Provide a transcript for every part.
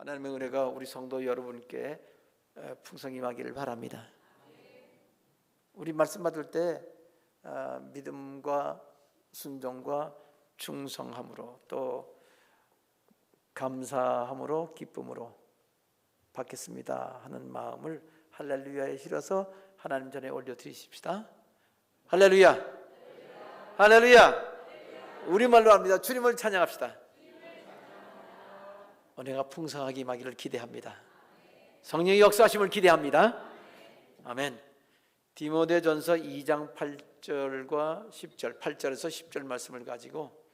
하나님의 은혜가 우리 성도 여러분께 풍성히 임하기를 바랍니다. 우리 말씀 받을 때 믿음과 순종과 충성함으로 또 감사함으로 기쁨으로 받겠습니다 하는 마음을 할렐루야에 실어서 하나님 전에 올려드리십시다. 할렐루야, 할렐루야. 우리말로 합니다. 주님을 찬양합시다. 은혜가 풍성하게 임하기를 기대합니다. 성령의 역사하심을 기대합니다. 아멘. 디모데전서 2장 8절과 10절, 8절에서 10절 말씀을 가지고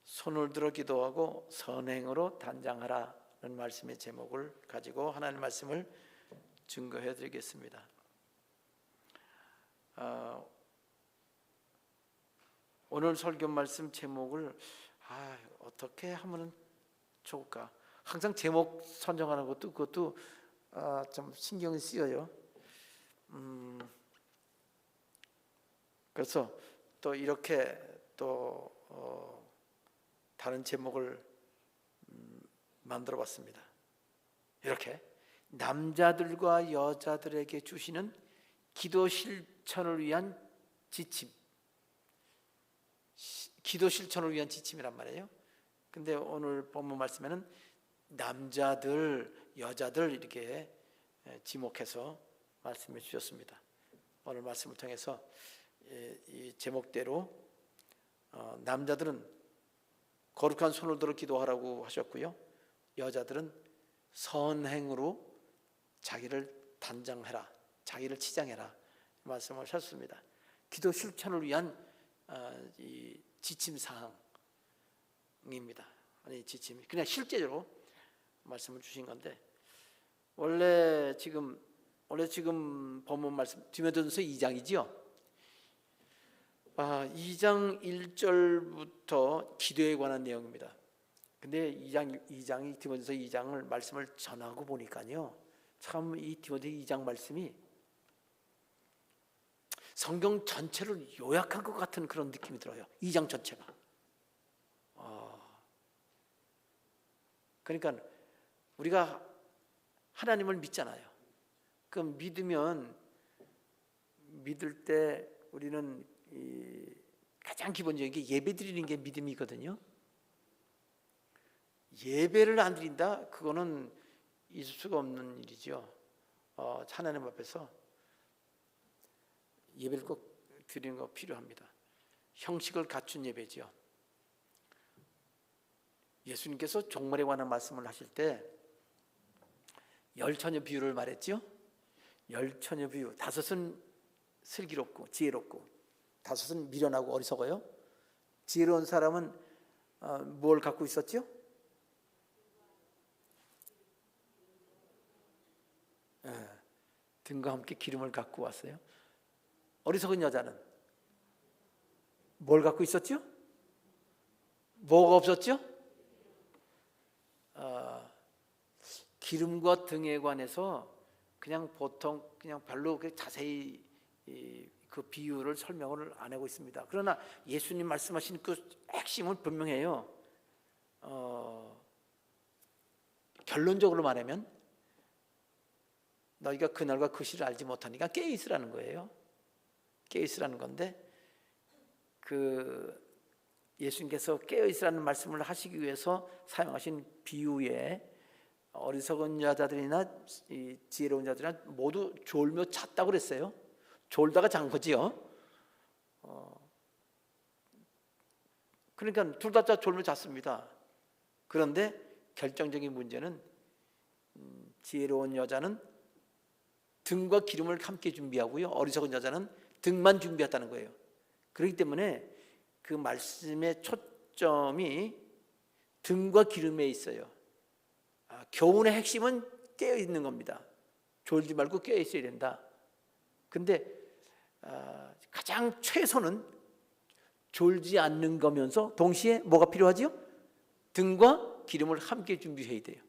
손을 들어 기도하고 선행으로 단장하라는 말씀의 제목을 가지고 하나님의 말씀을 증거해 드리겠습니다. 오늘 설교 말씀 제목을 어떻게 하면 좋을까? 항상 제목 선정하는 것도 그것도 좀 신경이 쓰여요. 그래서 또 이렇게 또 다른 제목을 만들어 봤습니다. 이렇게 남자들과 여자들에게 주시는 기도 실천을 위한 지침, 기도 실천을 위한 지침이란 말이에요. 근데 오늘 본문 말씀에는 남자들, 여자들 이렇게 지목해서 말씀해 주셨습니다. 오늘 말씀을 통해서 이 제목대로 남자들은 거룩한 손을 들어 기도하라고 하셨고요, 여자들은 선행으로 자기를 단장해라, 자기를 치장해라 말씀을 하셨습니다. 기도 실천을 위한 이 지침 사항입니다. 아니 지침이 그냥 실제로 말씀을 주신 건데, 원래 지금 본문 말씀 디모데전서 2장이지요. 2장 1절부터 기도에 관한 내용입니다. 근데 2장이 디모데전서 2장을 말씀을 전하고 보니까요, 참 이 디모데 2장 말씀이 성경 전체를 요약한 것 같은 그런 느낌이 들어요. 2장 전체가. 그러니까 우리가 하나님을 믿잖아요. 그럼 믿으면 믿을 때 우리는 가장 기본적인 게 예배 드리는 게 믿음이거든요. 예배를 안 드린다? 그거는 있을 수가 없는 일이죠. 하나님 앞에서 예배를 꼭 드리는 거 필요합니다. 형식을 갖춘 예배죠. 예수님께서 종말에 관한 말씀을 하실 때 열처녀 비유를 말했죠. 열처녀 비유, 다섯은 슬기롭고 지혜롭고 다섯은 미련하고 어리석어요. 지혜로운 사람은 뭘 갖고 있었죠? 등과 함께 기름을 갖고 왔어요. 어리석은 여자는 뭘 갖고 있었죠? 뭐가 없었죠? 기름과 등에 관해서 그냥 보통 그냥 별로 자세히 그 비유를 설명을 안 하고 있습니다. 그러나 예수님 말씀하신 그 핵심은 분명해요. 결론적으로 말하면 너희가 그날과 그 시를 알지 못하니까 깨어 있으라는 거예요. 깨어 있으라는 건데, 그 예수님께서 깨어 있으라는 말씀을 하시기 위해서 사용하신 비유에 어리석은 여자들이나 지혜로운 자들이나 모두 졸며 잤다고 그랬어요. 졸다가 잔 거지요. 그러니까 둘 다 졸며 잤습니다. 그런데 결정적인 문제는 지혜로운 여자는 등과 기름을 함께 준비하고요, 어리석은 여자는 등만 준비했다는 거예요. 그렇기 때문에 그 말씀의 초점이 등과 기름에 있어요. 교훈의 핵심은 깨어 있는 겁니다. 졸지 말고 깨어 있어야 된다. 근데 가장 최소는 졸지 않는 거면서 동시에 뭐가 필요하지요? 등과 기름을 함께 준비해야 돼요.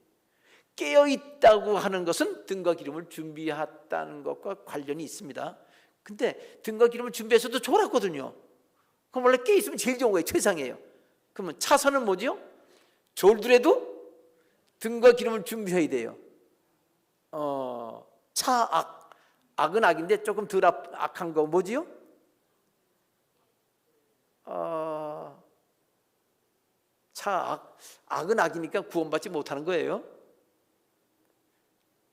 깨어 있다고 하는 것은 등과 기름을 준비했다는 것과 관련이 있습니다. 근데 등과 기름을 준비해서도 졸았거든요. 그럼 원래 깨어 있으면 제일 좋은 거예요. 최상이에요. 그러면 차선은 뭐죠? 졸더라도 등과 기름을 준비해야 돼요. 차악, 악은 악인데 조금 덜 악한 거 뭐지요? 차악, 악은 악이니까 구원받지 못하는 거예요.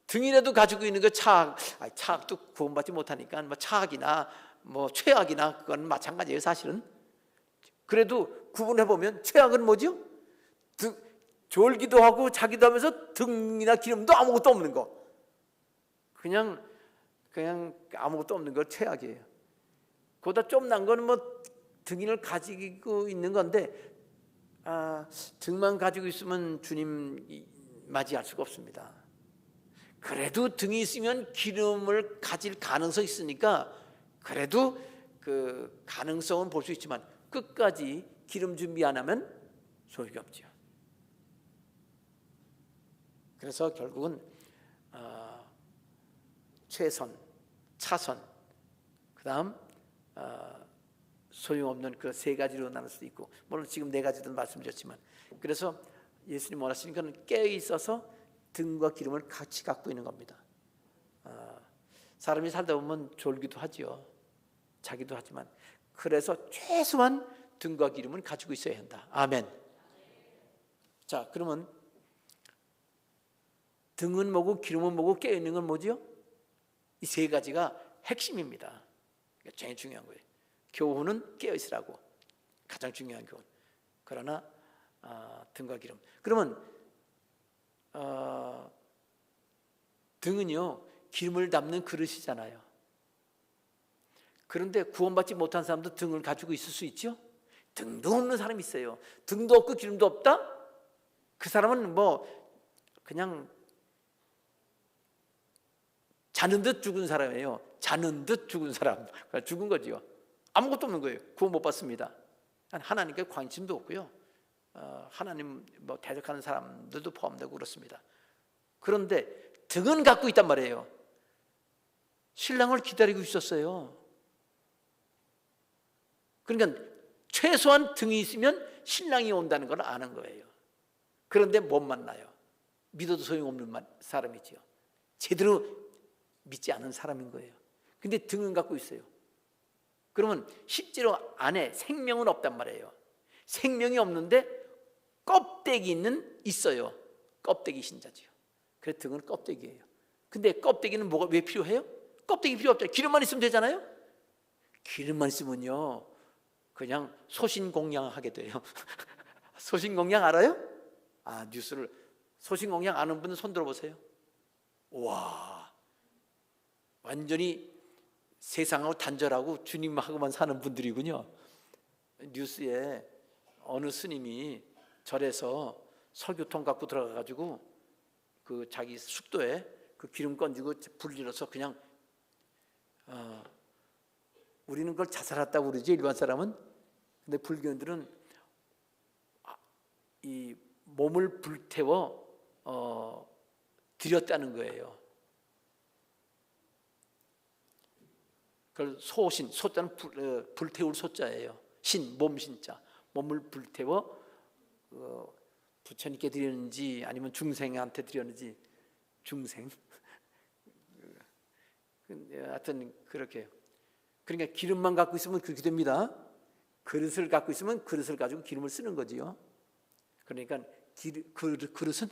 등이라도 가지고 있는 거 차악, 차악도 구원받지 못하니까 뭐 차악이나 뭐 최악이나 그건 마찬가지예요, 사실은. 그래도 구분해 보면 최악은 뭐죠? 졸기도 하고 자기도 하면서 등이나 기름도 아무것도 없는 거. 그냥 아무것도 없는 거 최악이에요. 그보다 좀 난 거는 뭐 등인을 가지고 있는 건데, 등만 가지고 있으면 주님 맞이할 수가 없습니다. 그래도 등이 있으면 기름을 가질 가능성이 있으니까 그래도 그 가능성은 볼 수 있지만 끝까지 기름 준비 안 하면 소용이 없죠. 그래서 결국은 최선, 차선, 그 다음 소용없는 그 세 가지로 나눌 수도 있고, 물론 지금 네 가지도 말씀드렸지만, 그래서 예수님 원하시는 건 깨어 있어서 등과 기름을 같이 갖고 있는 겁니다. 사람이 살다 보면 졸기도 하지요. 자기도 하지만, 그래서 최소한 등과 기름은 가지고 있어야 한다. 아멘. 자, 그러면 등은 뭐고 기름은 뭐고 깨어 있는 건 뭐지요? 이 세 가지가 핵심입니다. 제일 중요한 거예요. 교훈은 깨어 있으라고, 가장 중요한 교훈. 그러나 등과 기름. 그러면 등은요 기름을 담는 그릇이잖아요. 그런데 구원받지 못한 사람도 등을 가지고 있을 수 있죠. 등도 없는 사람이 있어요. 등도 없고 기름도 없다? 그 사람은 뭐 그냥 자는 듯 죽은 사람이에요. 자는 듯 죽은 사람. 죽은 거지요. 아무것도 없는 거예요. 구원 못 받습니다. 하나님께 관심도 없고요. 하나님 뭐 대적하는 사람들도 포함되고 그렇습니다. 그런데 등은 갖고 있단 말이에요. 신랑을 기다리고 있었어요. 그러니까 최소한 등이 있으면 신랑이 온다는 걸 아는 거예요. 그런데 못 만나요. 믿어도 소용없는 사람이지요. 제대로 믿지 않은 사람인 거예요. 근데 등은 갖고 있어요. 그러면 실제로 안에 생명은 없단 말이에요. 생명이 없는데 껍데기는 있어요. 껍데기 신자지요. 그래서 등은 껍데기예요. 근데 껍데기는 뭐가 왜 필요해요? 껍데기 필요 없잖아요. 기름만 있으면 되잖아요. 기름만 있으면요 그냥 소신공양하게 돼요. 소신공양 알아요? 뉴스를 소신공양 아는 분은 손 들어보세요. 와, 완전히 세상하고 단절하고 주님하고만 사는 분들이군요. 뉴스에 어느 스님이 절에서 설교통 갖고 들어가가지고 그 자기 숙도에 그 기름 건지고 불 질러서 그냥 우리는 그걸 자살했다고 그러지 일반 사람은. 근데 불교인들은 이 몸을 불태워 드렸다는 거예요. 그걸 소신, 소자는 불태울 소자예요. 신, 몸 신자. 몸을 불태워 부처님께 드렸는지 아니면 중생한테 드렸는지, 중생. 하여튼 그렇게. 그러니까 기름만 갖고 있으면 그렇게 됩니다. 그릇을 갖고 있으면 그릇을 가지고 기름을 쓰는 거지요. 그러니까 그릇은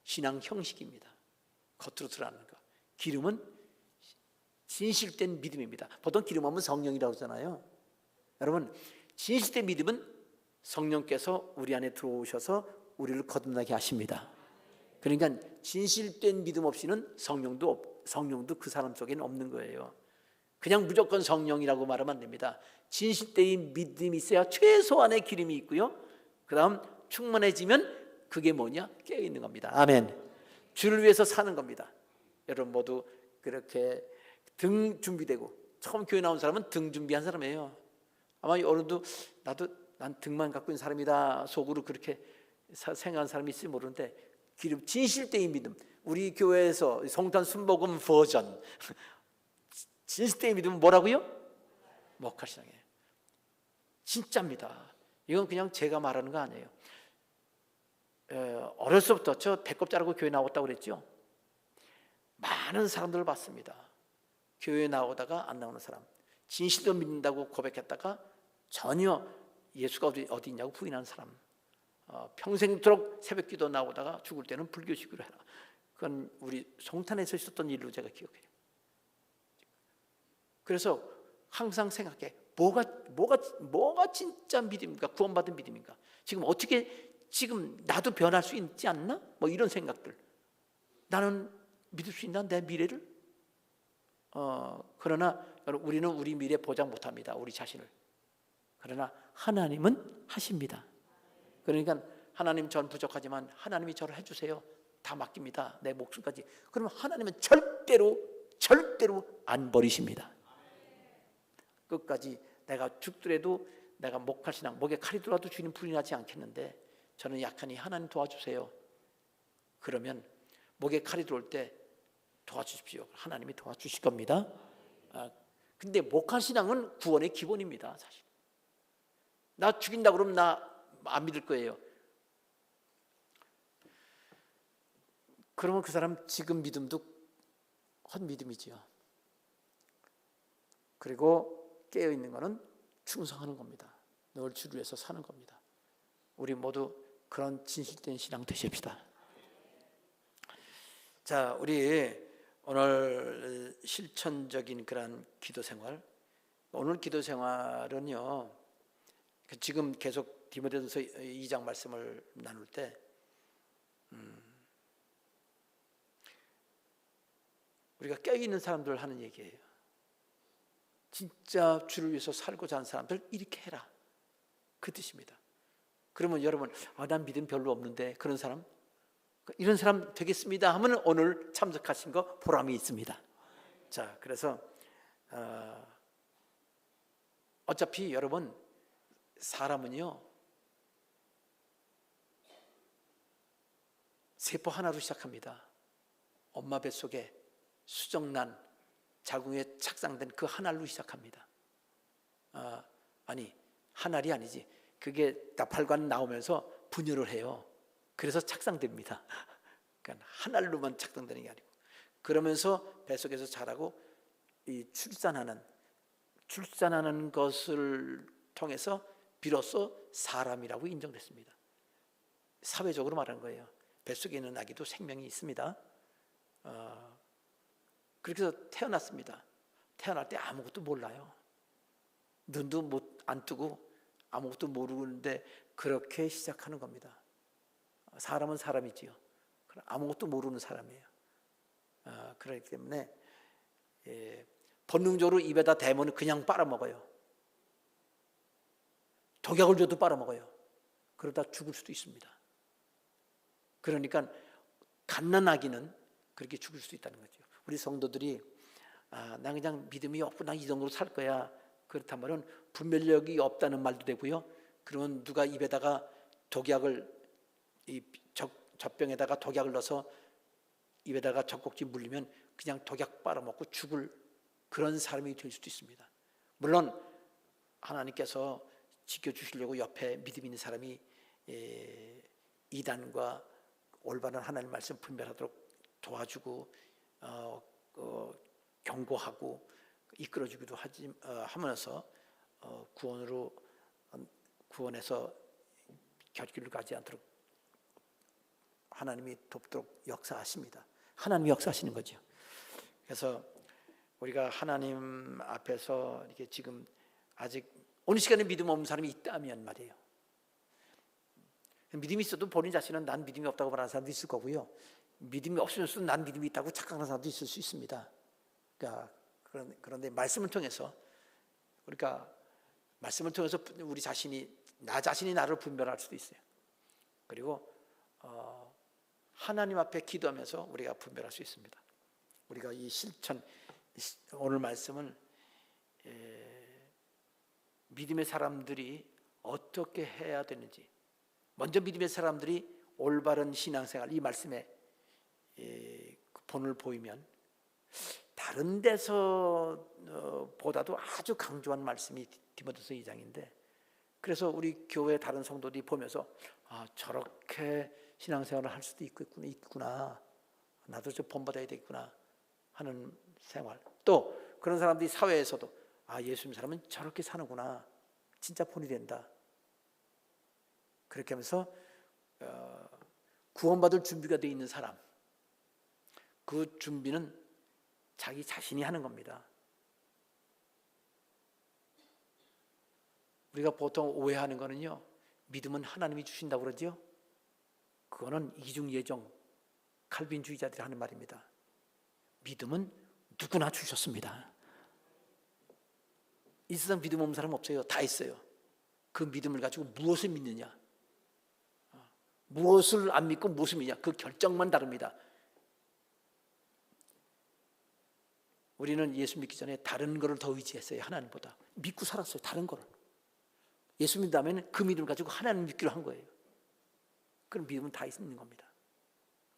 신앙 형식입니다. 겉으로 드러나는 거. 기름은 진실된 믿음입니다. 보통 기름하면 성령이라고 하잖아요. 여러분, 진실된 믿음은 성령께서 우리 안에 들어오셔서 우리를 거듭나게 하십니다. 그러니까 진실된 믿음 없이는 성령도 그 사람 속에는 없는 거예요. 그냥 무조건 성령이라고 말하면 안 됩니다. 진실된 믿음이 있어야 최소한의 기름이 있고요. 그 다음 충만해지면 그게 뭐냐? 깨어있는 겁니다. 아멘. 주를 위해서 사는 겁니다. 여러분 모두 그렇게 등 준비되고, 처음 교회 나온 사람은 등 준비한 사람이에요. 아마 여러분도 난 등만 갖고 있는 사람이다 속으로 그렇게 생각하는 사람이 있을지 모르는데, 기름 진실된 믿음, 우리 교회에서 성탄 순복음 버전 진실된 믿음은 뭐라고요? 목화신앙이에요. 진짜입니다. 이건 그냥 제가 말하는 거 아니에요. 어렸을 때부터 저 배꼽 자르고 교회 나왔다고 그랬죠. 많은 사람들을 봤습니다. 교회 나오다가 안 나오는 사람, 진실도 믿는다고 고백했다가 전혀 예수가 어디 있냐고 부인하는 사람, 평생토록 새벽기도 나오다가 죽을 때는 불교식으로 해라. 그건 우리 송탄에서 있었던 일로 제가 기억해요. 그래서 항상 생각해, 뭐가 진짜 믿음입니까? 구원받은 믿음인가? 지금 어떻게 지금 나도 변할 수 있지 않나? 뭐 이런 생각들. 나는 믿을 수 있나? 내 미래를? 그러나 우리는 우리 미래 보장 못합니다. 우리 자신을. 그러나 하나님은 하십니다. 그러니까 하나님 전 부족하지만 하나님이 저를 해주세요. 다 맡깁니다. 내 목숨까지. 그러면 하나님은 절대로 안 버리십니다. 끝까지 내가 죽더라도 내가 목할 신앙, 목에 칼이 들어와도 주님 부인하지 않겠는데 저는 약하니 하나님 도와주세요. 그러면 목에 칼이 들어올 때 도와주십시오. 하나님이 도와주실 겁니다. 근데 목할 신앙은 구원의 기본입니다. 사실 나 죽인다 그러면 나 안 믿을 거예요. 그러면 그 사람 지금 믿음도 헛믿음이지요. 그리고 깨어있는 것은 충성하는 겁니다. 늘 주를 위해서 사는 겁니다. 우리 모두 그런 진실된 신앙 되십시다. 자, 우리 오늘 실천적인 그런 기도 생활, 오늘 기도 생활은요, 지금 계속 디모데전서 2장 말씀을 나눌 때 우리가 깨어있는 사람들 하는 얘기예요. 진짜 주를 위해서 살고자 하는 사람들 이렇게 해라, 그 뜻입니다. 그러면 여러분, 난 믿음 별로 없는데 그런 사람, 이런 사람 되겠습니다 하면 오늘 참석하신 거 보람이 있습니다. 자, 그래서 어차피 여러분, 사람은요 세포 하나로 시작합니다. 엄마 뱃속에 수정란 자궁에 착상된 그 한 알로 시작합니다. 아니, 한 알이 아니지. 그게 나팔관 나오면서 분열을 해요. 그래서 착상됩니다. 그러니까 한 알로만 착상되는 게 아니고, 그러면서 뱃속에서 자라고 이 출산하는 것을 통해서 비로소 사람이라고 인정됐습니다. 사회적으로 말하는 거예요. 뱃속에 있는 아기도 생명이 있습니다. 그렇게 해서 태어났습니다. 태어날 때 아무것도 몰라요. 눈도 안 뜨고 아무것도 모르는데 그렇게 시작하는 겁니다. 사람은 사람이지요. 아무것도 모르는 사람이에요. 그렇기 때문에 본능적으로 입에다 대면 그냥 빨아먹어요. 독약을 줘도 빨아먹어요. 그러다 죽을 수도 있습니다. 그러니까 갓난아기는 그렇게 죽을 수 있다는 거죠. 우리 성도들이 나 그냥 믿음이 없고 나 이 정도로 살 거야, 그렇다면 분별력이 없다는 말도 되고요. 그러면 누가 입에다가 독약을, 이 젖병에다가 독약을 넣어서 입에다가 젖꼭지 물리면 그냥 독약 빨아먹고 죽을 그런 사람이 될 수도 있습니다. 물론 하나님께서 지켜주시려고 옆에 믿음 있는 사람이 이단과 올바른 하나님 말씀 분별하도록 도와주고 경고하고 이끌어주기도 하면서 구원에서 결길로 가지 않도록 하나님이 돕도록 역사하십니다. 하나님이 역사하시는 거죠. 그래서 우리가 하나님 앞에서 이렇게 지금 아직 오늘 시간에 믿음 없는 사람이 있다면 말이에요. 믿음이 있어도 본인 자신은 난 믿음이 없다고 말하는 사람도 있을 거고요. 믿음이 없으면서도 난 믿음이 있다고 착각하는 사람도 있을 수 있습니다. 그러니까 그런데 말씀을 통해서 우리가 말씀을 통해서 우리 자신이 나 자신이 나를 분별할 수도 있어요. 그리고 하나님 앞에 기도하면서 우리가 분별할 수 있습니다. 우리가 이 실천, 오늘 말씀은 믿음의 사람들이 어떻게 해야 되는지, 먼저 믿음의 사람들이 올바른 신앙생활, 이 말씀에 본을 보이면 다른 데서 보다도 아주 강조한 말씀이 디모데서 2장인데, 그래서 우리 교회 다른 성도들이 보면서 저렇게 신앙생활을 할 수도 있구나. 나도 좀 본받아야 되겠구나 하는 생활. 또 그런 사람들이 사회에서도 예수 믿는 사람은 저렇게 사는구나. 진짜 본이 된다. 그렇게 하면서 구원받을 준비가 되어 있는 사람, 그 준비는 자기 자신이 하는 겁니다. 우리가 보통 오해하는 거는요, 믿음은 하나님이 주신다고 그러죠. 그거는 이중예정, 칼빈주의자들이 하는 말입니다. 믿음은 누구나 주셨습니다. 이 세상 믿음 없는 사람 없어요. 다 있어요. 그 믿음을 가지고 무엇을 믿느냐, 무엇을 안 믿고 무엇을 믿느냐, 그 결정만 다릅니다. 우리는 예수 믿기 전에 다른 거를 더 의지했어요. 하나님보다 믿고 살았어요. 다른 거를. 예수 믿다면 그 믿음을 가지고 하나님 믿기로 한 거예요. 그럼 믿음은 다 있는 겁니다.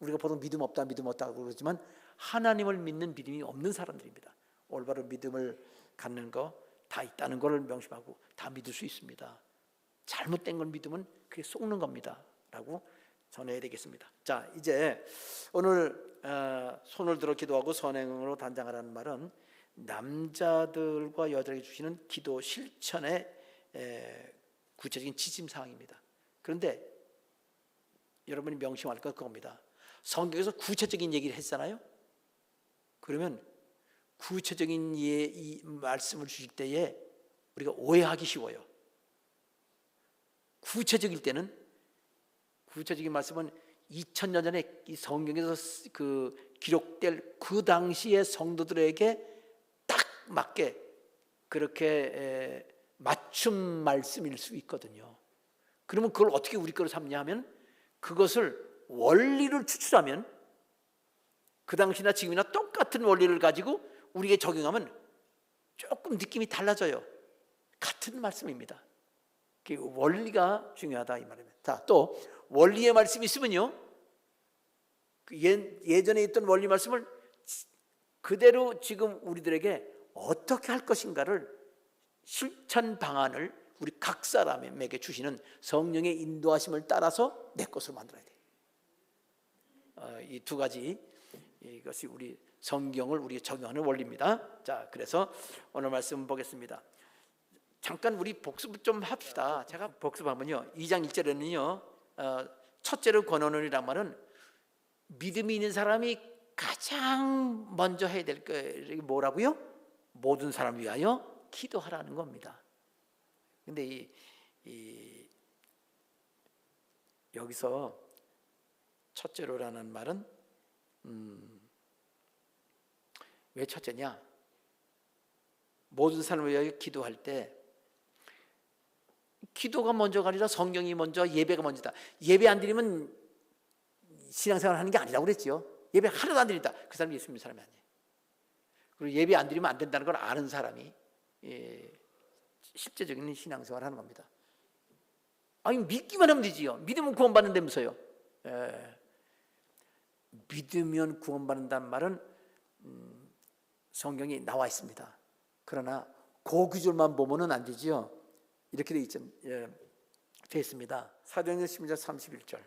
우리가 보통 믿음 없다 그러지만 하나님을 믿는 믿음이 없는 사람들입니다. 올바른 믿음을 갖는 거 다 있다는 걸 명심하고 다 믿을 수 있습니다. 잘못된 걸 믿으면 그게 속는 겁니다 라고 전해야 되겠습니다. 자, 이제 오늘 손을 들어 기도하고 선행으로 단장하라는 말은 남자들과 여자에게 주시는 기도 실천의 구체적인 지침사항입니다. 그런데 여러분이 명심할 것 그겁니다. 성경에서 구체적인 얘기를 했잖아요. 그러면 구체적인 이 말씀을 주실 때에 우리가 오해하기 쉬워요. 구체적일 때는, 구체적인 말씀은 2000년 전에 이 성경에서 그 기록될 그 당시의 성도들에게 딱 맞게 그렇게 맞춤 말씀일 수 있거든요. 그러면 그걸 어떻게 우리 거로 삼냐 하면, 그것을 원리를 추출하면 그 당시나 지금이나 똑같은 원리를 가지고 우리에게 적용하면 조금 느낌이 달라져요. 같은 말씀입니다. 그 원리가 중요하다 이 말입니다. 자, 또 원리의 말씀이 있으면요, 예전에 있던 원리 말씀을 그대로 지금 우리들에게 어떻게 할 것인가를 실천 방안을 우리 각 사람에게 주시는 성령의 인도하심을 따라서 내 것으로 만들어야 돼요. 이 두 가지, 이것이 우리 성경을 우리가 적용하는 원리입니다. 자, 그래서 오늘 말씀 보겠습니다. 잠깐 우리 복습 좀 합시다. 제가 복습하면요, 2장 1절에는요, 첫째로 권하노니란 말은 믿음이 있는 사람이 가장 먼저 해야 될 게 뭐라고요? 모든 사람을 위하여 기도하라는 겁니다. 근데 여기서 첫째로라는 말은 왜 첫째냐? 모든 사람을 위하여 기도할 때 기도가 먼저가 아니라 성경이 먼저, 예배가 먼저다. 예배 안 드리면 신앙생활 하는 게 아니라고 그랬죠. 예배 하나도 안 드린다. 그 사람이 예수 믿는 사람이 아니에요. 그리고 예배 안 드리면 안 된다는 걸 아는 사람이 실제적인 신앙생활을 하는 겁니다. 아니, 믿기만 하면 되지요. 믿으면 구원받는다면서요. 믿으면 구원받는다는 말은 성경이 나와 있습니다. 그러나 그 구절만 보면은 안 되지요. 이렇게 되어 있습니다. 사도행전 16장 31절.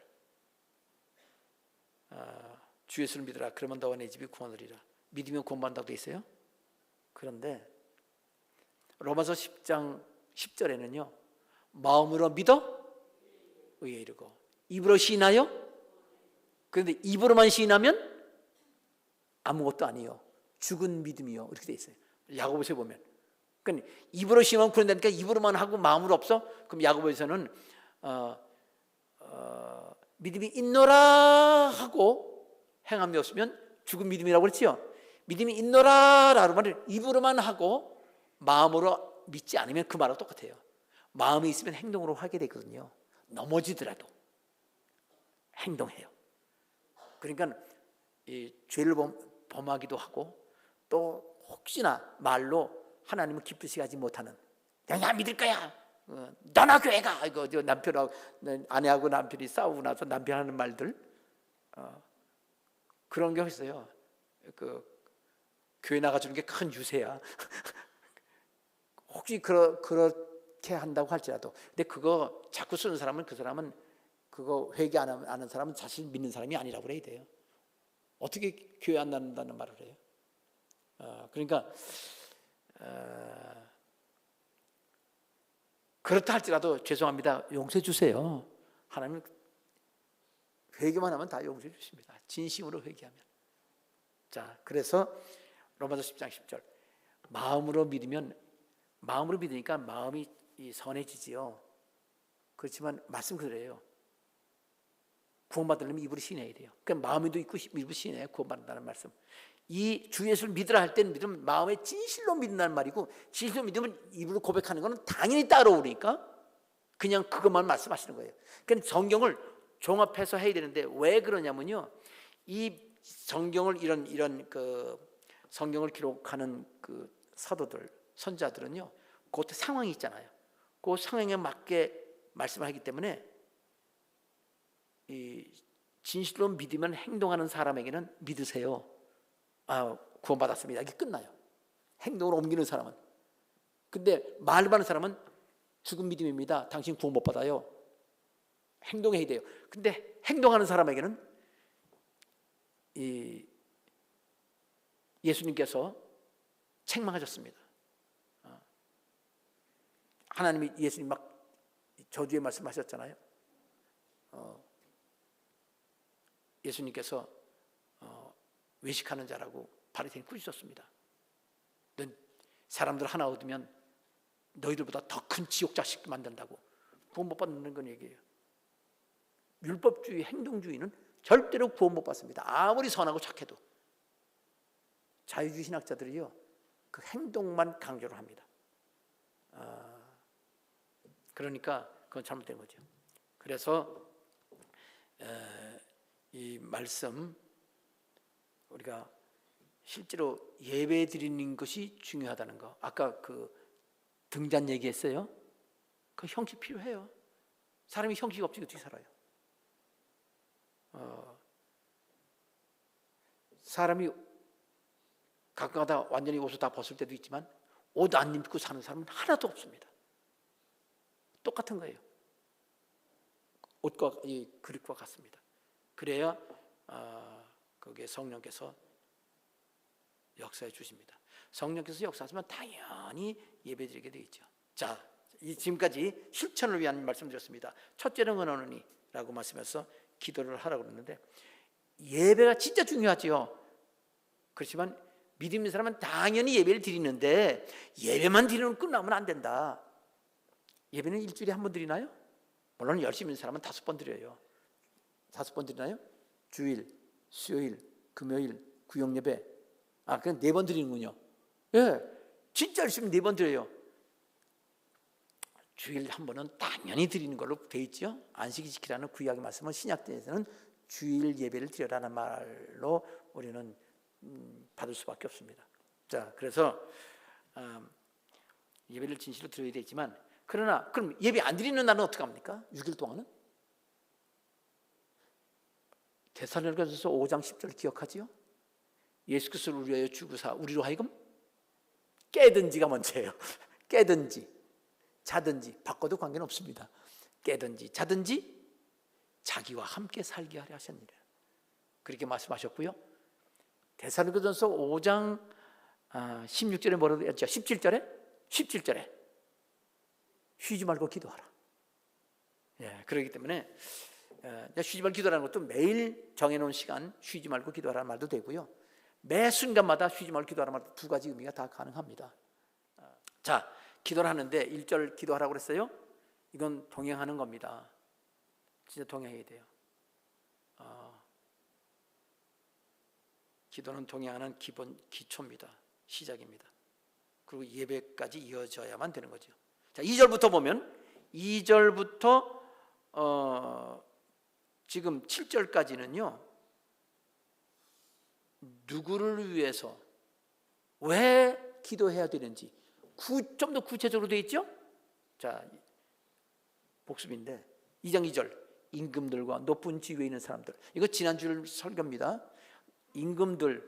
주 예수를 믿으라. 그러면 너와 내 집이 구원하리라. 믿으면 구원받는다고 되어 있어요. 그런데 로마서 10장 10절에는요, 마음으로 믿어 의에 이르고 입으로 시인하여. 그런데 입으로만 시인하면 아무것도 아니요, 죽은 믿음이요, 이렇게 돼 있어요. 야고보서에 보면. 그러니까 입으로 시인하면 그런다니까 입으로만 하고 마음으로 없어? 그럼 야고보에서는 믿음이 있노라 하고 행함이 없으면 죽은 믿음이라고 그랬지요. 믿음이 있노라라는 말을 입으로만 하고 마음으로 믿지 않으면 그 말하고 똑같아요. 마음이 있으면 행동으로 하게 되거든요. 넘어지더라도 행동해요. 그러니까 이 죄를 범하기도 하고, 또 혹시나 말로 하나님을 기쁘시게 하지 못하는, 야 믿을 거야, 너나 교회 가, 이거 남편하고 아내하고 남편이 싸우고 나서 남편 하는 말들, 그런 게 있어요. 그 교회 나가주는 게 큰 유세야. 혹시 그렇게 한다고 할지라도, 근데 그거 자꾸 쓰는 사람은 그 사람은 그거 회개 안 하는 사람은 사실 믿는 사람이 아니라고 그래야 돼요. 어떻게 교회 안 나는다는 말을 해요? 그러니까 그렇다 할지라도 죄송합니다. 용서해 주세요. 하나님은 회개만 하면 다 용서해 주십니다. 진심으로 회개하면. 자, 그래서 로마서 10장 10절 마음으로 믿으니까 마음이 선해지지요. 그렇지만 말씀 그대로예요. 구원받으려면 입으로 시인해야 돼요. 그러니까 마음에도 있고 입으로 시인해야 구원받는다는 말씀. 이 주 예수를 믿으라 할 때는 믿으면 마음에 진실로 믿는다는 말이고, 진실로 믿으면 입으로 고백하는 것은 당연히 따라오니까 그냥 그것만 말씀하시는 거예요. 그러니까 성경을 종합해서 해야 되는데 왜 그러냐면요, 이 성경을 이런 그 성경을 기록하는 그 사도들, 선자들은요, 그것도 상황이 있잖아요. 그 상황에 맞게 말씀을 하기 때문에 이 진실로 믿으면 행동하는 사람에게는 믿으세요. 구원받았습니다. 이게 끝나요. 행동으로 옮기는 사람은. 근데 말로 하는 사람은 죽은 믿음입니다. 당신 구원 못 받아요. 행동해야 돼요. 근데 행동하는 사람에게는 예수님께서 책망하셨습니다. 하나님이 예수님 막 저주의 말씀하셨잖아요. 예수님께서 외식하는 자라고 바리새인 꾸짖었습니다. 사람들 하나 얻으면 너희들보다 더 큰 지옥 자식 만든다고. 구원 못 받는 건 얘기예요. 율법주의, 행동주의는 절대로 구원 못 받습니다. 아무리 선하고 착해도. 자유주의 신학자들이요, 그 행동만 강조를 합니다. 그러니까 그건 잘못된 거죠. 그래서 이 말씀, 우리가 실제로 예배 드리는 것이 중요하다는 거. 아까 그 등잔 얘기했어요. 그 형식 필요해요. 사람이 형식 없이 어떻게 살아요? 사람이 가끔가다 완전히 옷을 다 벗을 때도 있지만 옷 안 입고 사는 사람은 하나도 없습니다. 똑같은 거예요. 옷과 이 그릇과 같습니다. 그래야 거기에 성령께서 역사해 주십니다. 성령께서 역사하시면 당연히 예배드리게 되겠죠. 자, 지금까지 실천을 위한 말씀드렸습니다. 첫째는 은원하니 라고 말씀해서 기도를 하라고 그러는데, 예배가 진짜 중요하죠. 그렇지만 믿음 있는 사람은 당연히 예배를 드리는데 예배만 드리는 끝나면 안 된다. 예배는 일주일에 한 번 드리나요? 물론 열심히 있는 사람은 5번 드려요. 5번 드리나요? 주일, 수요일, 금요일, 구역예배. 그냥 4번 드리는군요. 예, 진짜 열심히 4번 드려요. 주일 한 번은 당연히 드리는 걸로 되어 있죠. 안식일 지키라는 구약의 말씀은 신약에서는 주일 예배를 드려라는 말로 우리는 받을 수밖에 없습니다. 자, 그래서 예배를 진실로 드려야 되지만, 그러나 그럼 예배 안 드리는 날은 어떻게 합니까? 6일 동안은? 데살로니가전서 5장 10절 기억하지요? 예수 그리스도를 위하여 죽으사 우리로 하여금 깨든지가 먼저예요. 깨든지 자든지 바꿔도 관계는 없습니다. 깨든지 자든지 자기와 함께 살게 하려 하셨느니라. 그렇게 말씀하셨고요. 데살로니가전서 5장 16절에 뭐라고 했죠? 17절에 쉬지 말고 기도하라. 예, 그렇기 때문에 쉬지 말고 기도하라는 것도 매일 정해놓은 시간 쉬지 말고 기도하라는 말도 되고요, 매 순간마다 쉬지 말고 기도하라는 말도 2가지 의미가 다 가능합니다. 자, 기도를 하는데 1절 기도하라고 그랬어요. 이건 동행하는 겁니다. 진짜 동행해야 돼요. 기도는 동행하는 기본 기초입니다. 시작입니다. 그리고 예배까지 이어져야만 되는 거죠. 자, 2절부터 보면 2절부터 지금 7절까지는요, 누구를 위해서 왜 기도해야 되는지 좀 더 구체적으로 되어 있죠. 자, 복습인데 2장 2절 임금들과 높은 지위에 있는 사람들, 이거 지난주 설교입니다. 임금들이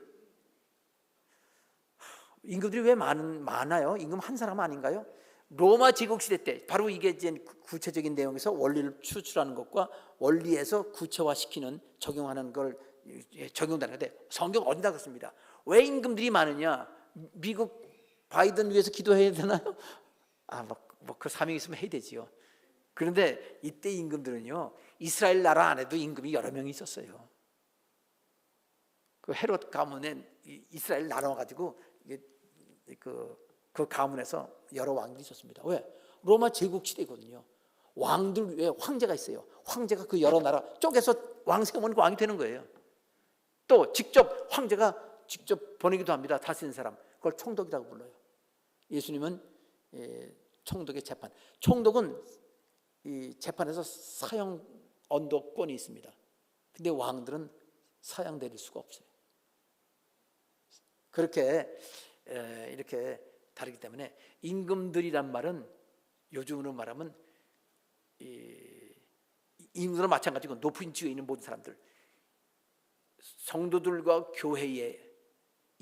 왜 많아요? 임금 한 사람 아닌가요? 로마 제국 시대 때 바로 이게 이제 구체적인 내용에서 원리를 추출하는 것과 원리에서 구체화시키는 적용하는 걸 적용되는 건데 성경 어디다 그렇습니다. 왜 임금들이 많으냐? 미국 바이든 위해서 기도해야 되나요? 그 사명이 있으면 해야 되지요. 그런데 이때 임금들은요, 이스라엘 나라 안에도 임금이 여러 명이 있었어요. 그 헤롯 가문에 이스라엘 나눠가지고 그 가문에서 여러 왕들이 있었습니다. 왜? 로마 제국 시대거든요. 왕들 위에 황제가 있어요. 황제가 그 여러 나라 쪼개서 왕 세우면 왕이 되는 거예요. 또 직접 황제가 직접 보내기도 합니다. 다스리는 사람. 그걸 총독이라고 불러요. 예수님은 총독의 재판. 총독은 이 재판에서 사형 언도권이 있습니다. 근데 왕들은 사형 내릴 수가 없어요. 그렇게 이렇게 다르기 때문에 임금들이란 말은 요즘으로 말하면 임금들은 마찬가지고 높은 지위에 있는 모든 사람들, 성도들과 교회에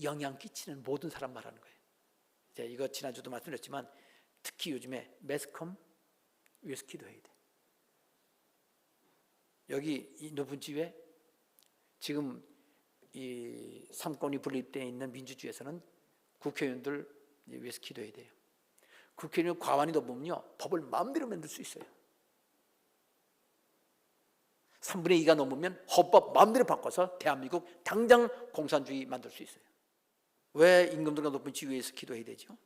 영향 끼치는 모든 사람 말하는 거예요. 이거 지난주도 말씀드렸지만 특히 요즘에 매스컴 위에서 기도해야 돼. 여기 이 높은 지위에 지금 이 삼권이 분립되어 있는 민주주의에서는 국회의원들 위해서 기도해야 돼요. 국회의원 과반이 넘으면요 법을 마음대로 만들 수 있어요. 3분의 2가 넘으면 헌법 마음대로 바꿔서 대한민국 당장 공산주의 만들 수 있어요. 왜 임금들과 높은 지위에서 기도해야 되죠?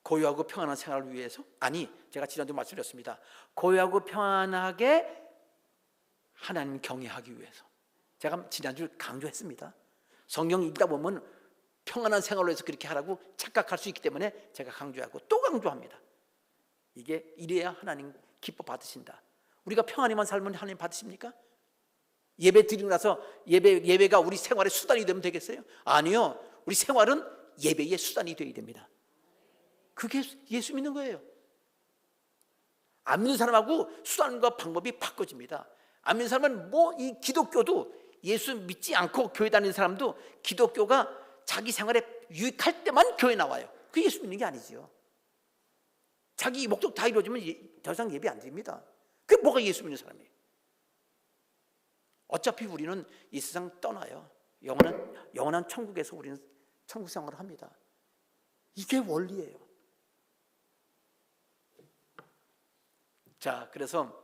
고요하고 평안한 생활을 위해서? 아니, 제가 지난주 말씀드렸습니다. 고요하고 평안하게 하나님 경외하기 위해서. 제가 지난주 강조했습니다. 성경 읽다 보면 평안한 생활을 위해서 그렇게 하라고 착각할 수 있기 때문에 제가 강조하고 또 강조합니다. 이게 이래야 하나님 기뻐 받으신다. 우리가 평안히만 살면 하나님 받으십니까? 예배 드리고 나서 예배가 우리 생활의 수단이 되면 되겠어요? 아니요. 우리 생활은 예배의 수단이 되어야 됩니다. 그게 예수 믿는 거예요. 안 믿는 사람하고 수단과 방법이 바꿔집니다. 안 믿는 사람은 이 기독교도 예수 믿지 않고 교회 다니는 사람도 기독교가 자기 생활에 유익할 때만 교회 나와요. 그게 예수 믿는 게 아니지요. 자기 목적 다 이루어지면 더 이상 예배 안 드립니다. 그게 뭐가 예수 믿는 사람이에요? 어차피 우리는 이 세상 떠나요. 영원한 천국에서 우리는 천국 생활을 합니다. 이게 원리예요. 자, 그래서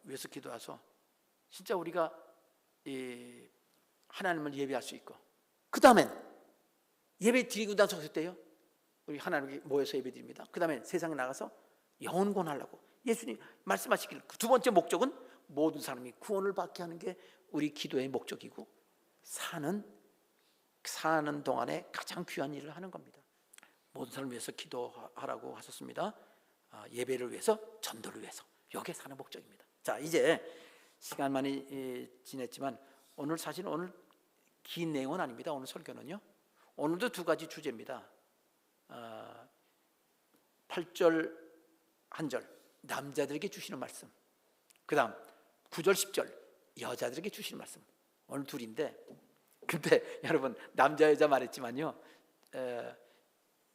위에서 기도해서 진짜 우리가 하나님을 예배할 수 있고, 그 다음엔 예배 드리고 나서 때요 우리 하나님께 모여서 예배 드립니다. 그 다음에 세상에 나가서 영혼 구원하려고 예수님 말씀하시길, 두 번째 목적은 모든 사람이 구원을 받게 하는 게 우리 기도의 목적이고, 사는 동안에 가장 귀한 일을 하는 겁니다. 모든 사람을 위해서 기도하라고 하셨습니다. 예배를 위해서, 전도를 위해서, 이게 사는 목적입니다. 자, 이제 시간 많이 지냈지만 오늘 긴 내용은 아닙니다. 오늘 설교는요, 오늘도 두 가지 주제입니다. 8절 한 절 남자들에게 주시는 말씀, 그 다음 9절 10절 여자들에게 주시는 말씀. 오늘 둘인데, 근데 여러분 남자 여자 말했지만요,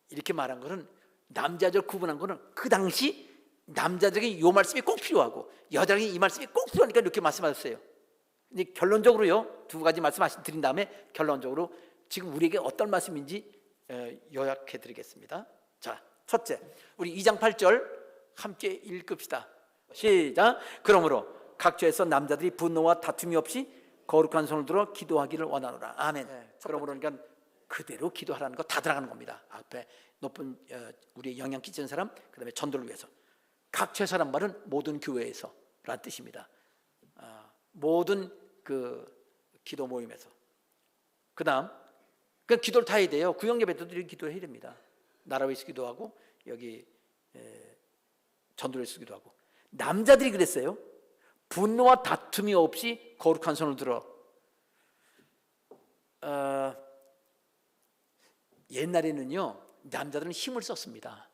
이렇게 말한 거는, 남자 여자 구분한 거는 그 당시 남자들에게 이 말씀이 꼭 필요하고 여자에게 이 말씀이 꼭 필요하니까 이렇게 말씀하셨어요. 근데 결론적으로요, 두 가지 말씀 드린 다음에 결론적으로 지금 우리에게 어떤 말씀인지 요약해 드리겠습니다. 자, 첫째, 우리 2장 8절 함께 읽읍시다. 시작. 그러므로 각처에서 남자들이 분노와 다툼이 없이 거룩한 손을 들어 기도하기를 원하노라. 아멘. 네, 그러므로 그러니까 그대로 기도하라는 거 다 들어가는 겁니다. 앞에 높은 우리의 영향 끼치는 사람, 그 다음에 전도를 위해서. 각처에서란 말은 모든 교회에서라는 뜻입니다. 모든 그 기도 모임에서. 그 다음 그 기도를 다 해야 돼요. 구역 예배 때도 기도를 해야 됩니다. 나라 위해서 기도하고, 여기 전도를 위해서 기도하고. 남자들이 그랬어요. 분노와 다툼이 없이 거룩한 손을 들어. 옛날에는요, 남자들은 힘을 썼습니다.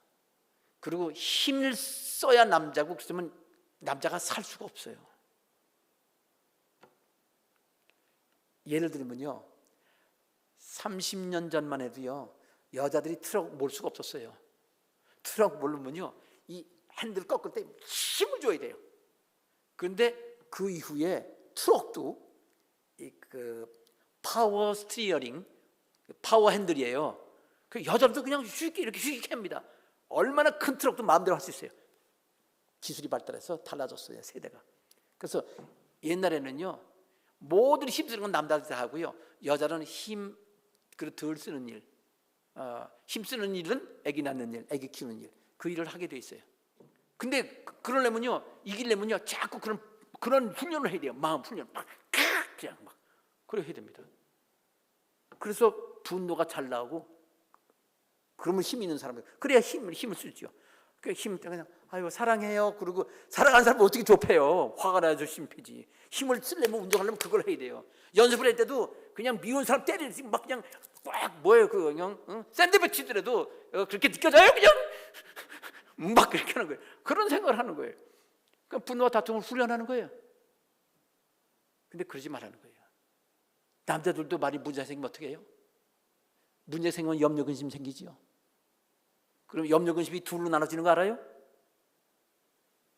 그리고 힘을 써야 남자고, 그러면 남자가 살 수가 없어요. 예를 들면요, 30년 전만 해도요, 여자들이 트럭 몰 수가 없었어요. 트럭 모르면요, 이 핸들 꺾을 때 힘을 줘야 돼요. 그런데 그 이후에 트럭도 그 파워 스티어링, 파워 핸들이에요. 그 여자들도 그냥 쉽게 이렇게 쉽게 합니다. 얼마나 큰 트럭도 마음대로 할 수 있어요. 기술이 발달해서 달라졌어요, 세대가. 그래서 옛날에는요, 모든 힘쓰는 건 남자들 다 하고요, 여자는 힘 덜 쓰는 일, 힘쓰는 일은 아기 낳는 일, 아기 키우는 일, 그 일을 하게 돼 있어요. 근데 그러려면요, 이기려면요, 자꾸 그런 훈련을 해야 돼요. 마음 훈련, 막 그냥 막 그래 해야 됩니다. 그래서 분노가 잘 나오고, 그러면 힘 있는 사람은 그래야 힘을 쓰죠. 그 힘 그냥 아유 사랑해요. 그리고 사랑하는 사람은 어떻게 좁혀요? 화가 나야죠. 심피지. 힘을 쓰려면 운동하려면 그걸 해야 돼요. 연습을 할 때도 그냥 미운 사람 때리지 막 그냥 꽉 뭐예요 그 그냥 샌드백 치더라도 그렇게 느껴져요 그냥 막 그렇게 하는 거예요. 그런 생각을 하는 거예요. 그러니까 분노와 다툼을 훈련하는 거예요. 근데 그러지 말라는 거예요. 남자들도 많이 문제 생기면 어떻게 해요? 문제 생기면 염려 근심 생기지요. 그럼 염려 근심이 둘로 나눠지는 거 알아요?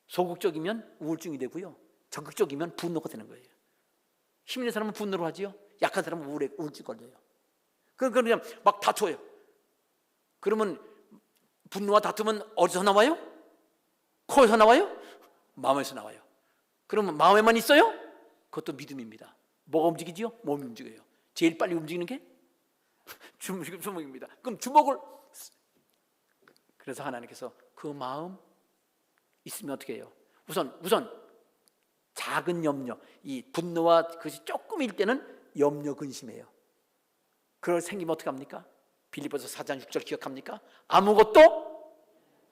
소극적이면 우울증이 되고요, 적극적이면 분노가 되는 거예요. 힘 있는 사람은 분노로 하지요, 약한 사람은 우울증 걸려요. 그냥 막 다퉈요. 그러면 분노와 다툼은 어디서 나와요? 코에서 나와요? 마음에서 나와요. 그러면 마음에만 있어요? 그것도 믿음입니다. 뭐가 움직이지요? 몸이 움직여요. 제일 빨리 움직이는 게 주먹입니다. 그럼 주먹을, 그래서 하나님께서 그 마음 있으면 어떻게 해요? 우선 작은 염려, 이 분노와 그것이 조금일 때는 염려 근심이에요. 그걸 생기면 어떻게 합니까? 빌립보서 4장 6절 기억합니까? 아무것도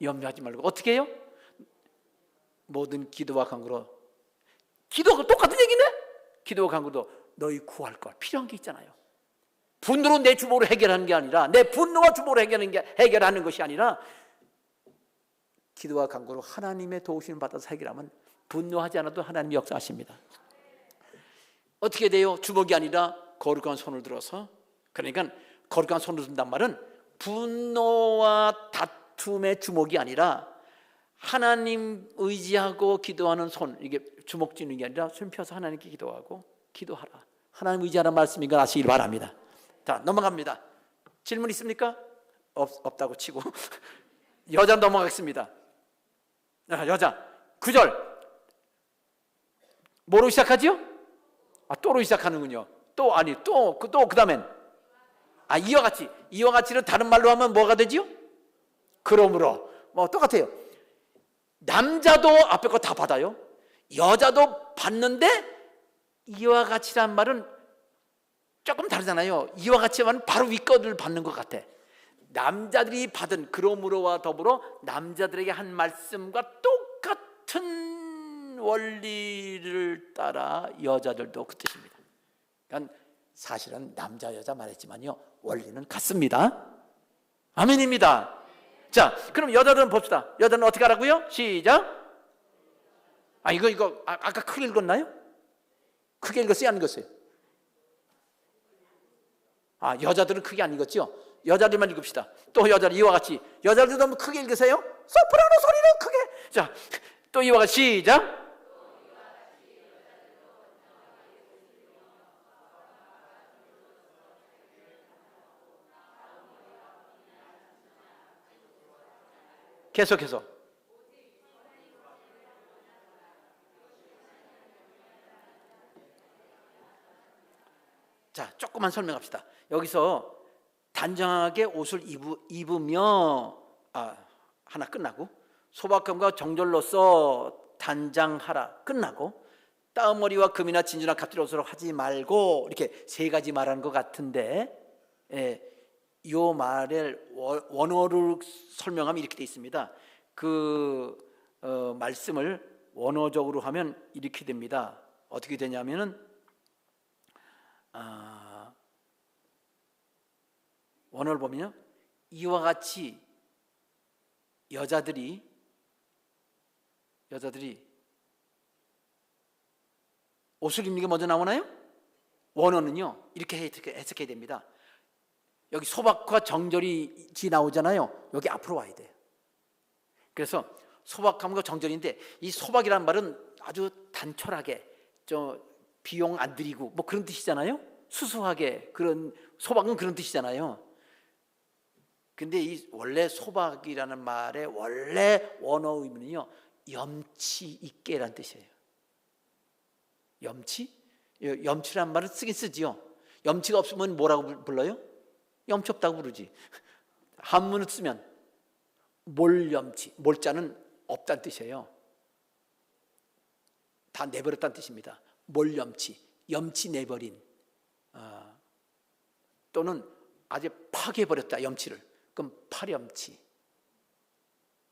염려하지 말고 어떻게 해요? 모든 기도와 간구로, 기도가 똑같은 얘기네? 기도와 간구도 너희 구할 걸 필요한 게 있잖아요. 분노로 내 주먹으로 해결하는 게 아니라, 내 분노와 주먹으로 해결하는 것이 아니라, 기도와 간구로 하나님의 도우심을 받아서 해결하면 분노하지 않아도 하나님이 역사하십니다. 어떻게 돼요? 주먹이 아니라 거룩한 손을 들어서. 그러니까 거룩한 손을 든단 말은 분노와 다툼의 주먹이 아니라 하나님 의지하고 기도하는 손, 이게 주먹 쥐는 게 아니라 손 펴서 하나님께 기도하고, 기도하라, 하나님 의지하는 말씀인 걸 아시길 바랍니다. 자, 넘어갑니다. 질문 있습니까? 없다고 치고 여자 넘어가겠습니다. 여자 9절 뭐로 시작하지요? 또로 시작하는군요. 그 다음엔 이와 같이는 다른 말로 하면 뭐가 되지요? 그러므로 똑같아요. 남자도 앞에 거 다 받아요. 여자도 받는데 이와 같이란 말은 조금 다르잖아요. 이와 같이 하면 바로 윗거를 받는 것 같아. 남자들이 받은 그러므로와 더불어 남자들에게 한 말씀과 똑같은 원리를 따라 여자들도 그 뜻입니다. 그러니까 사실은 남자 여자 말했지만요, 원리는 같습니다. 아멘입니다. 자, 그럼 여자들은 봅시다. 여자는 어떻게 하라고요? 시작. 이거 아까 크게 읽었나요? 크게 읽었어요, 안 읽었어요? 여자들은 크게 안 읽었죠? 여자들만 읽읍시다. 또 여자들 이와 같이, 여자들도 너무 크게 읽으세요? 소프라노 소리로 크게. 자, 또 이와 같이 시작. 계속해서. 자, 조금만 설명합시다. 여기서 단정하게 옷을 입으며 하나 끝나고, 소박함과 정절로서 단장하라 끝나고, 따음머리와 금이나 진주나 갑질 옷으로 하지 말고, 이렇게 세 가지 말하는 것 같은데, 이 말을 원어로 설명하면 이렇게 돼 있습니다. 그 말씀을 원어적으로 하면 이렇게 됩니다. 어떻게 되냐면은 원어를 보면요, 이와 같이 여자들이 옷을 입는 게 먼저 나오나요? 원어는요, 이렇게 해석해야 됩니다. 여기 소박과 정절이 나오잖아요. 여기 앞으로 와야 돼요. 그래서 소박함과 정절인데, 이 소박이란 말은 아주 단촐하게 비용 안 들이고 뭐 그런 뜻이잖아요. 수수하게, 그런 소박은 그런 뜻이잖아요. 근데 이 원래 소박이라는 말의 원래 원어 의미는요, 염치 있게란 뜻이에요. 염치? 염치란 말을 쓰긴 쓰지요. 염치가 없으면 뭐라고 불러요? 염치 없다고 부르지. 한문을 쓰면 몰염치, 몰자는 없다는 뜻이에요. 다 내버렸다는 뜻입니다. 몰염치, 염치 내버린, 또는 아주 파괴해버렸다, 염치를. 그럼 파렴치.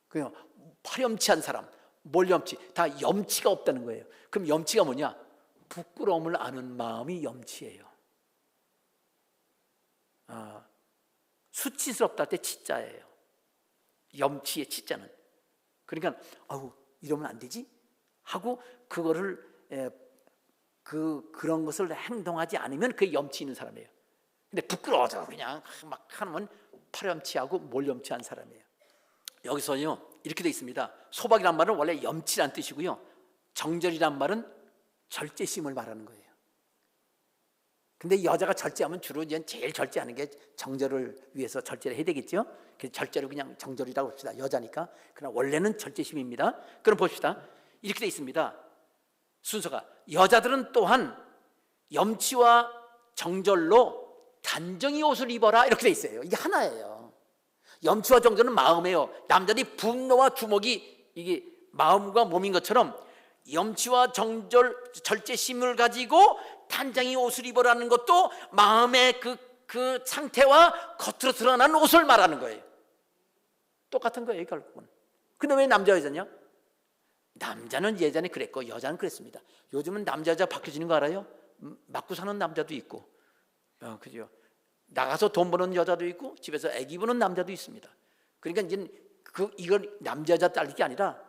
그냥 파렴치한 사람, 몰염치, 다 염치가 없다는 거예요. 그럼 염치가 뭐냐? 부끄러움을 아는 마음이 염치예요. 수치스럽다 할 때 치자예요. 염치의 치자는. 그러니까 이러면 안 되지 하고 그거를 그런 것을 행동하지 않으면 그게 염치 있는 사람이에요. 근데 부끄러워서 그냥 막 하면 파렴치하고 몰염치한 사람이에요. 여기서요 이렇게 돼 있습니다. 소박이란 말은 원래 염치란 뜻이고요, 정절이란 말은 절제심을 말하는 거예요. 근데 여자가 절제하면 주로 이제 제일 절제하는 게 정절을 위해서 절제를 해야 되겠죠. 그래서 절제로 그냥 정절이라고 합시다. 여자니까. 그러나 원래는 절제심입니다. 그럼 봅시다. 이렇게 돼 있습니다. 순서가, 여자들은 또한 염치와 정절로 단정히 옷을 입어라, 이렇게 돼 있어요. 이게 하나예요. 염치와 정절은 마음이에요. 남자들이 분노와 주먹이 이게 마음과 몸인 것처럼 염치와 정절, 절제심을 가지고 단정히 옷을 입어라는 것도 마음의 그 상태와 겉으로 드러나는 옷을 말하는 거예요. 똑같은 거예요, 결국은. 근데 왜 남자 여자냐? 남자는 예전에 그랬고 여자는 그랬습니다. 요즘은 남자 여자 바뀌어지는 거 알아요? 맞고 사는 남자도 있고, 그죠? 나가서 돈 버는 여자도 있고 집에서 애기 보는 남자도 있습니다. 그러니까 이제 이건 남자 여자 딸릴 게 아니라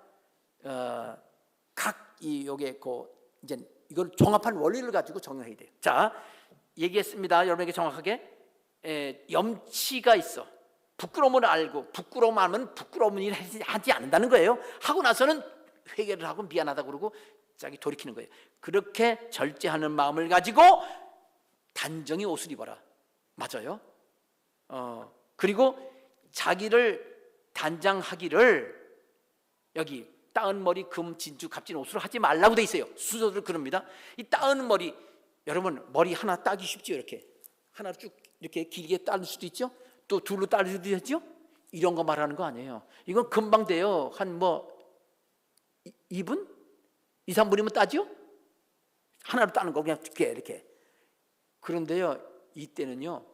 요게 이제 이걸 종합한 원리를 가지고 적용해야 돼요. 자, 얘기했습니다. 여러분에게 정확하게 염치가 있어. 부끄러움을 알고, 부끄러움 하면 부끄러운 일을 하지 않는다는 거예요. 하고 나서는 회개를 하고 미안하다고 그러고 자기 돌이키는 거예요. 그렇게 절제하는 마음을 가지고 단정히 옷을 입어라. 맞아요. 그리고 자기를 단장하기를, 여기 따은 머리, 금, 진주, 값진 옷으로 하지 말라고 돼 있어요. 순서대로 그럽니다. 이 따은 머리, 여러분 머리 하나 따기 쉽죠? 이렇게 하나 쭉 이렇게 길게 따를 수도 있죠. 또 둘로 따를 수도 있죠. 이런 거 말하는 거 아니에요. 이건 금방 돼요. 한 2분? 2, 3분이면 따죠? 하나로 따는 거 그냥 이렇게. 그런데요, 이때는요,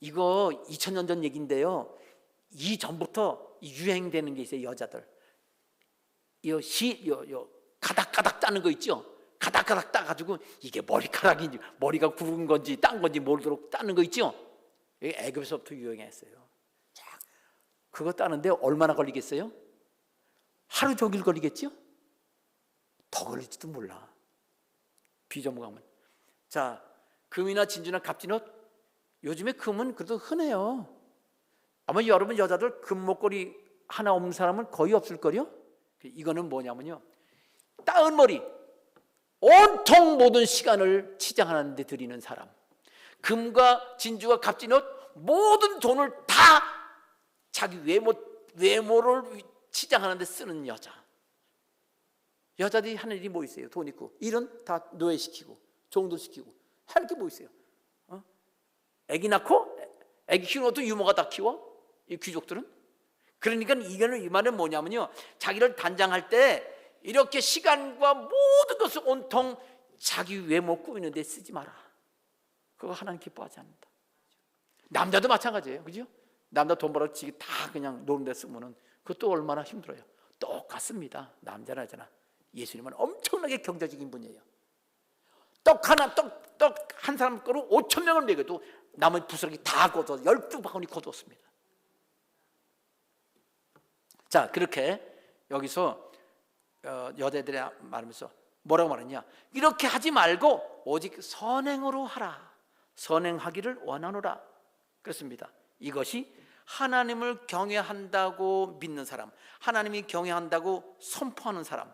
이거 2000년 전 얘기인데요, 이전부터 유행되는 게 있어요. 여자들 가닥가닥 따는 거 있죠. 가닥가닥 따가지고 이게 머리카락인지 머리가 굵은 건지 딴 건지 모르도록 따는 거 있죠. 이게 애굽에서부터 유행했어요. 그거 따는데 얼마나 걸리겠어요? 하루 종일 걸리겠죠? 더 걸릴지도 몰라, 비전무강은. 자, 금이나 진주나 값진 옷, 요즘에 금은 그래도 흔해요. 아마 여러분 여자들 금 목걸이 하나 없는 사람은 거의 없을걸요? 이거는 뭐냐면요, 따은 머리, 온통 모든 시간을 치장하는 데 들이는 사람, 금과 진주와 값진 옷, 모든 돈을 다 자기 외모를 치장하는 데 쓰는 여자들이 하는 일이 뭐 있어요? 돈 있고 일은 다 노예시키고 종도시키고 할 게 뭐 있어요? 애기 낳고 애기 키우는 것도 유모가 다 키워, 이 귀족들은. 그러니까 이 말은 뭐냐면요, 자기를 단장할 때 이렇게 시간과 모든 것을 온통 자기 외모 꾸미는 데 쓰지 마라. 그거 하나님 기뻐하지 않는다. 남자도 마찬가지예요, 그죠? 남자 돈 벌어 지금 다 그냥 노는 데 쓰면은 그것도 얼마나 힘들어요. 똑같습니다. 남자나 여자나. 예수님은 엄청나게 경제적인 분이에요. 떡 한 사람 거로 5,000명을 먹여도 남은 부스러기 다 거둬 12바구니 거두었습니다. 자, 그렇게 여기서 여자들이 말하면서 뭐라고 말했냐? 이렇게 하지 말고 오직 선행으로 하라. 선행하기를 원하노라. 그렇습니다. 이것이 하나님을 경외한다고 믿는 사람, 하나님이 경외한다고 선포하는 사람,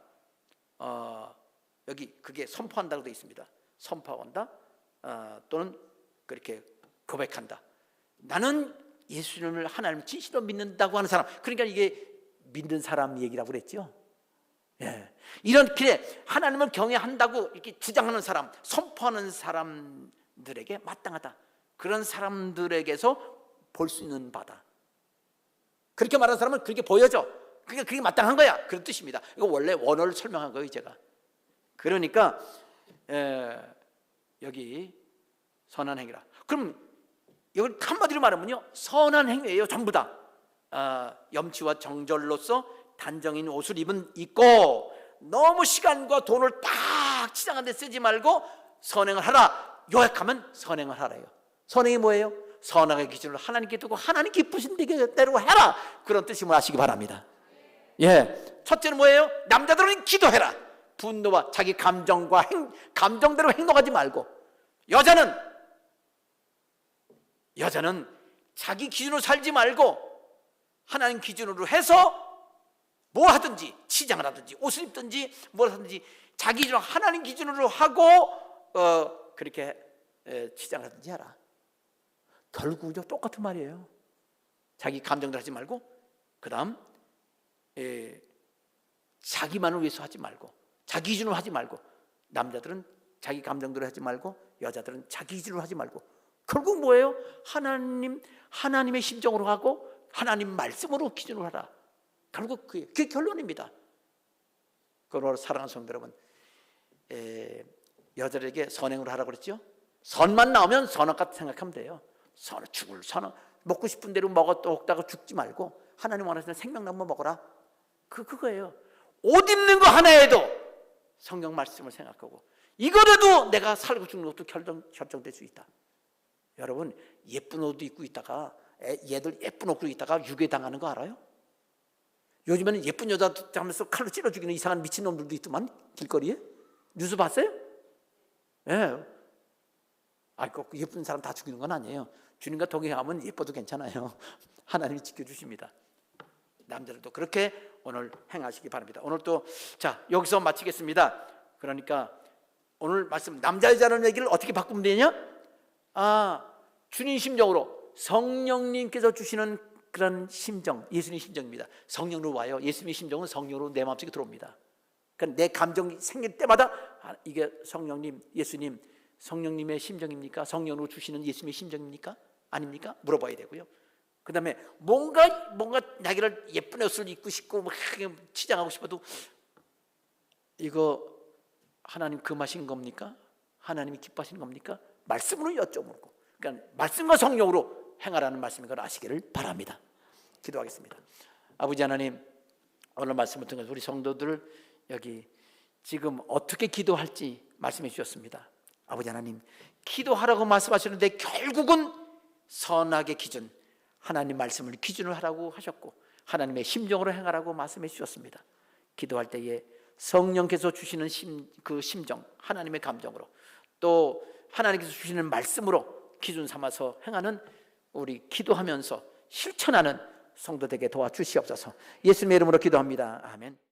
여기 그게 선포한다고 되어 있습니다. 선포한다, 또는 그렇게 고백한다. 나는 예수님을 하나님을 진실로 믿는다고 하는 사람, 그러니까 이게 믿는 사람 얘기라고 그랬죠. 예. 이런 길에 하나님을 경외한다고 이렇게 주장하는 사람, 선포하는 사람들에게 마땅하다. 그런 사람들에게서 볼 수 있는 바다. 그렇게 말하는 사람은 그렇게 보여져. 그게 마땅한 거야. 그런 뜻입니다. 이거 원래 원어를 설명한 거예요, 제가. 그러니까 여기 선한 행위라. 그럼 이걸 한마디로 말하면요, 선한 행위예요, 전부 다. 염치와 정절로서 단정인 옷을 입고 너무 시간과 돈을 딱 치장한 데 쓰지 말고 선행을 하라. 요약하면 선행을 하래요. 선행이 뭐예요? 선악의 기준을 하나님께 두고 하나님 기쁘신 대로 해라. 그런 뜻임을 아시기 바랍니다. 예, 첫째는 뭐예요? 남자들은 기도해라. 분노와 자기 감정과 감정대로 행동하지 말고, 여자는 자기 기준으로 살지 말고 하나님 기준으로 해서 뭐 하든지, 치장을 하든지 옷을 입든지 뭘 하든지 자기 기준으로, 하나님 기준으로 하고 그렇게 치장을 하든지 하라. 결국은 똑같은 말이에요. 자기 감정대로 하지 말고, 그 다음 자기만을 위해서 하지 말고, 자기 기준으로 하지 말고, 남자들은 자기 감정대로 하지 말고 여자들은 자기 기준으로 하지 말고, 결국 뭐예요? 하나님의 심정으로 하고 하나님 말씀으로 기준으로 하라. 결국 그게 결론입니다. 그러므로 사랑하는 성도 여러분, 여자들에게 선행을 하라고 그랬죠. 선만 나오면 선악같이 생각하면 돼요. 먹고 싶은 대로 먹다가 죽지 말고 하나님 원하시는 생명 나무 먹어라. 그거예요. 옷 입는 거 하나에도 성경 말씀을 생각하고, 이거라도 내가 살고 죽는 것도 결정될 수 있다. 여러분, 예쁜 옷도 입고 있다가, 얘들 예쁜 옷 입고 있다가 유괴당하는 거 알아요? 요즘에는 예쁜 여자 하면서 칼로 찔러 죽이는 이상한 미친놈들도 있더만, 길거리에. 뉴스 봤어요? 예. 꼭 예쁜 사람 다 죽이는 건 아니에요. 주님과 동행하면 예뻐도 괜찮아요. 하나님이 지켜주십니다. 남자들도 그렇게 오늘 행하시기 바랍니다. 오늘 또, 여기서 마치겠습니다. 그러니까 오늘 말씀, 남자 여자라는 얘기를 어떻게 바꾸면 되냐? 주님 심정으로, 성령님께서 주시는 그런 심정, 예수님 심정입니다. 성령으로 와요. 예수님의 심정은 성령으로 내 마음속에 들어옵니다. 그러니까 내 감정이 생길 때마다 이게 성령님, 예수님, 성령님의 심정입니까? 성령으로 주시는 예수님의 심정입니까? 아닙니까? 물어봐야 되고요. 그 다음에 뭔가 자기를 예쁜 옷을 입고 싶고 막 치장하고 싶어도, 이거 하나님 금하신 겁니까? 하나님이 기뻐하시는 겁니까? 말씀으로 여쭤보고, 그러니까 말씀과 성령으로 행하라는 말씀인 걸 아시기를 바랍니다. 기도하겠습니다. 아버지 하나님, 오늘 말씀을 통해서 우리 성도들 여기 지금 어떻게 기도할지 말씀해 주셨습니다. 아버지 하나님, 기도하라고 말씀하시는데 결국은 선악의 기준, 하나님 말씀을 기준으로 하라고 하셨고 하나님의 심정으로 행하라고 말씀해 주셨습니다. 기도할 때에 성령께서 주시는 그 심정, 하나님의 감정으로, 또 하나님께서 주시는 말씀으로 기준 삼아서 행하는, 우리 기도하면서 실천하는 성도되게 도와주시옵소서. 예수님의 이름으로 기도합니다. 아멘.